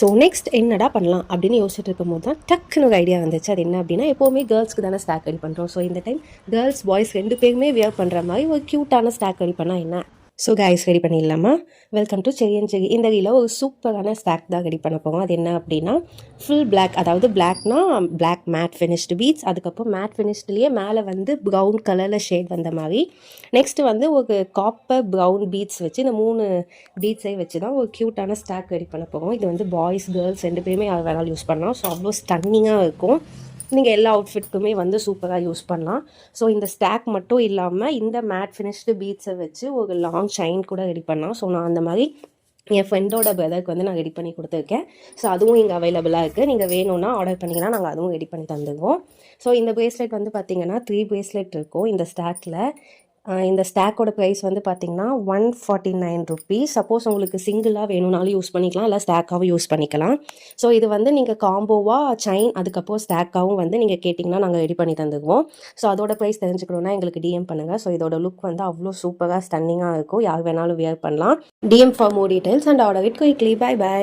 So next என்னடா பண்ணலாம் அப்படின்னு யோசிச்சுட்டு இருக்கும்போது தான் டக்குன்னு ஒரு ஐடியா வந்துச்சு. அது என்ன அப்படின்னா, எப்போவுமே கேர்ள்ஸ்க்கு தானே ஸ்டாக் ரெடி பண்ணுறோம். ஸோ இந்த டைம் கேர்ள்ஸ் பாய்ஸ் 2 பேருமே வியர் பண்ணுற மாதிரி ஒரு க்யூட்டான ஸ்டாக் ரெடி பண்ணால் என்ன? ஸோ கைஸ் ரெடி பண்ணிடலாமா? வெல்கம் டு செரி அண்ட் செரி. இந்த வீடியோவில் ஒரு சூப்பரான ஸ்டாக் தான் ரெடி பண்ண போகிறோம். அது என்ன அப்படின்னா, ஃபுல் பிளாக், அதாவது பிளாக்னா பிளாக் மேட் ஃபினிஷ்டு பீட்ஸ், அதுக்கப்புறம் மேட் ஃபினிஷ்ட்லேயே மேலே வந்து ப்ரௌன் கலரில் ஷேட் வந்த மாதிரி, நெக்ஸ்ட்டு வந்து ஒரு காப்பர் ப்ரௌன் பீட்ஸ் வச்சு இந்த 3 பீட்ஸை வச்சு தான் ஒரு க்யூட்டான ஸ்டாக் ரெடி பண்ண போகிறோம். இது வந்து பாய்ஸ் கேர்ள்ஸ் 2 பேருமே யார் வேணாலும் யூஸ் பண்ணலாம். ஸோ அவ்வளோ ஸ்டன்னிங்காக இருக்கும். நீங்கள் எல்லா அவுட்ஃபிட்க்குமே வந்து சூப்பராக யூஸ் பண்ணலாம். ஸோ இந்த ஸ்டாக் மட்டும் இல்லாமல் இந்த மேட் ஃபினிஷ்டு பீட்ஸை வச்சு ஒரு லாங் செயின் கூட ரெடி பண்ணலாம். ஸோ நான் அந்த மாதிரி என் ஃப்ரெண்டோட பிரதருக்கு வந்து நான் ரெடி பண்ணி கொடுத்துருக்கேன். ஸோ அதுவும் இங்கே அவைலபிளாக இருக்குது. நீங்கள் வேணும்னா ஆர்டர் பண்ணிங்கன்னா நாங்கள் அதுவும் ரெடி பண்ணி தந்துடுவோம். ஸோ இந்த ப்ரேஸ்லெட் வந்து பார்த்திங்கன்னா 3 ப்ரேஸ்லெட் இருக்கும் இந்த ஸ்டாக்கில். இந்த ஸ்டாக்கோட ப்ரைஸ் வந்து பார்த்திங்கன்னா 149 ருபீஸ். சப்போஸ் உங்களுக்கு சிங்கிளாக வேணும்னாலும் யூஸ் பண்ணிக்கலாம், இல்லை ஸ்டாக்காகவும் யூஸ் பண்ணிக்கலாம். ஸோ இது வந்து நீங்கள் காம்போவாக செயின் அதுக்கப்புறம் ஸ்டாக்காகவும் வந்து நீங்கள் கேட்டிங்கன்னா நாங்கள் ரெடி பண்ணி தந்துடுவோம். ஸோ அதோட ப்ரைஸ் தெரிஞ்சுக்கணுன்னா எங்களுக்கு டிஎம் பண்ணுங்கள். ஸோ இதோட லுக் வந்து அவ்வளோ சூப்பராக ஸ்டன்னிங்காக இருக்கும். யார் வேணாலும் வியர் பண்ணலாம். DM for more details and order it quickly. Bye by.